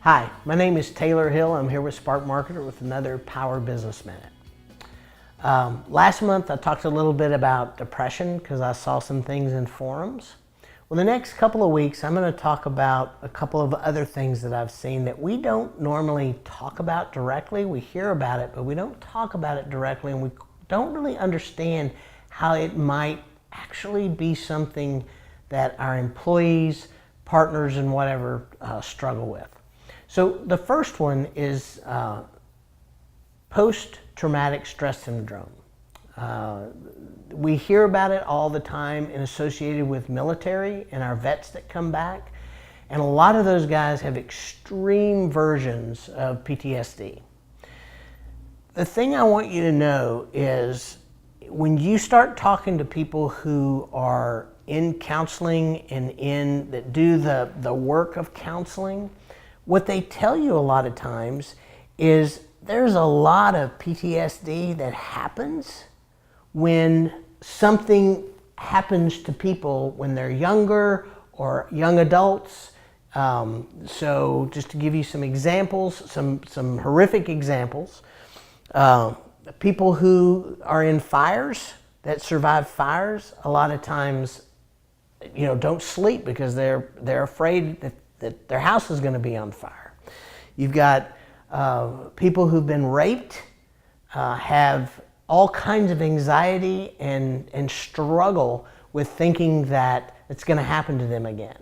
Hi, my name is Taylor Hill. I'm here with Spark Marketer with another Power Business Minute. Last month I talked a little bit about depression because I saw some things in forums. Well, the next couple of weeks I'm going to talk about a couple of other things that I've seen that we don't normally talk about directly. We hear about it, but we don't talk about it directly, and we don't really understand how it might actually be something that our employees, partners, and whatever struggle with. So the first one is post-traumatic stress syndrome. We hear about it all the time and associated with military and our vets that come back. And a lot of those guys have extreme versions of PTSD. The thing I want you to know is when you start talking to people who are in counseling and that do the work of counseling, what they tell you a lot of times is there's a lot of PTSD that happens when something happens to people when they're younger or young adults. So just to give you some examples, some horrific examples, people who are in fires, that survive fires, a lot of times, don't sleep because they're afraid that their house is going to be on fire. You've got people who've been raped, have all kinds of anxiety and struggle with thinking that it's going to happen to them again.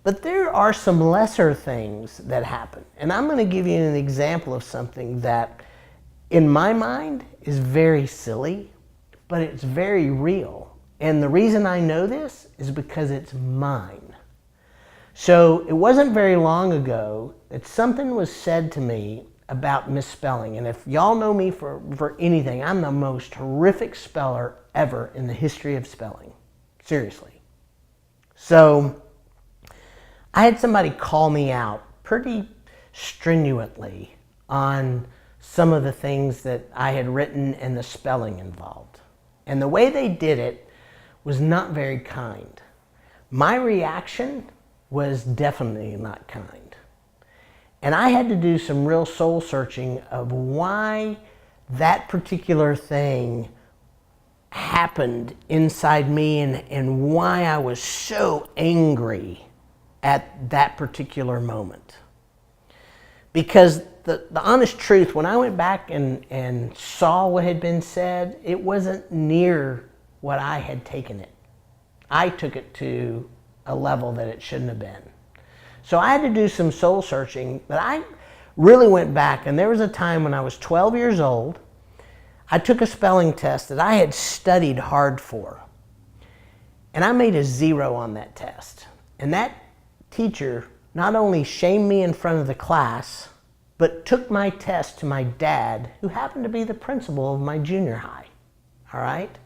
But there are some lesser things that happen. And I'm going to give you an example of something that, in my mind, is very silly, but it's very real. And the reason I know this is because it's mine. So it wasn't very long ago that something was said to me about misspelling. And if y'all know me for anything, I'm the most horrific speller ever in the history of spelling. Seriously. So I had somebody call me out pretty strenuously on some of the things that I had written and the spelling involved. And the way they did it was not very kind. My reaction was definitely not kind. And I had to do some real soul searching of why that particular thing happened inside me and why I was so angry at that particular moment. Because the honest truth, when I went back and saw what had been said, it wasn't near what I had taken it. I took it to a level that it shouldn't have been. So I had to do some soul searching, but I really went back, and there was a time when I was 12 years old, I took a spelling test that I had studied hard for, and I made a 0 on that test. And that teacher not only shamed me in front of the class, but took my test to my dad, who happened to be the principal of my junior high, all right?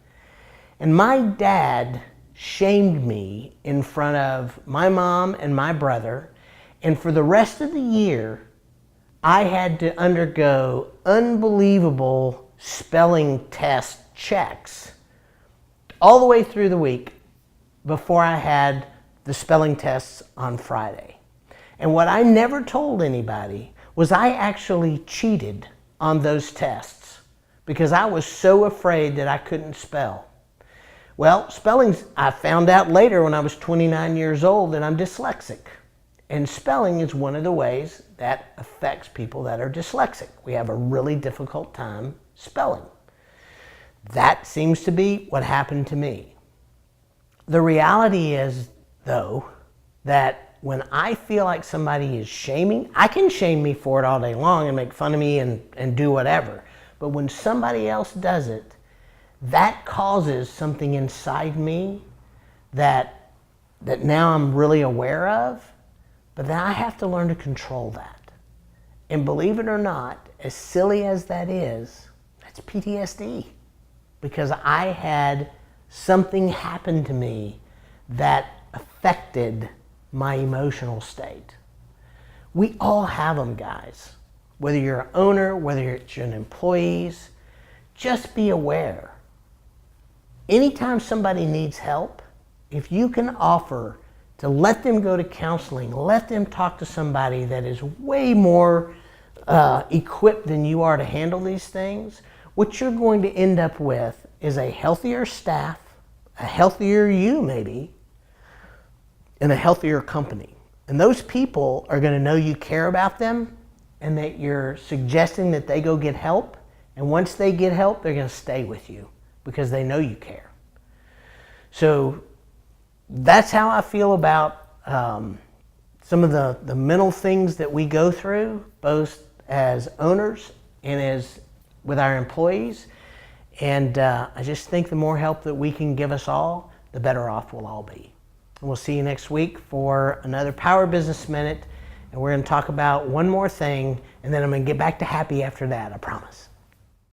And my dad shamed me in front of my mom and my brother, and for the rest of the year, I had to undergo unbelievable spelling test checks all the way through the week before I had the spelling tests on Friday. And what I never told anybody was I actually cheated on those tests because I was so afraid that I couldn't spell. Well, spelling's, I found out later when I was 29 years old that I'm dyslexic. And spelling is one of the ways that affects people that are dyslexic. We have a really difficult time spelling. That seems to be what happened to me. The reality is, though, that when I feel like somebody is shaming, I can shame me for it all day long and make fun of me and do whatever. But when somebody else does it, that causes something inside me that now I'm really aware of, but then I have to learn to control that. And believe it or not, as silly as that is, that's PTSD. Because I had something happen to me that affected my emotional state. We all have them, guys. Whether you're an owner, whether you're an employee, just be aware. Anytime somebody needs help, if you can offer to let them go to counseling, let them talk to somebody that is way more equipped than you are to handle these things, what you're going to end up with is a healthier staff, a healthier you maybe, and a healthier company. And those people are going to know you care about them and that you're suggesting that they go get help. And once they get help, they're going to stay with you because they know you care. So that's how I feel about some of the mental things that we go through, both as owners and as with our employees. And I just think the more help that we can give us all, the better off we'll all be. And we'll see you next week for another Power Business Minute. And we're going to talk about one more thing, and then I'm going to get back to happy after that, I promise.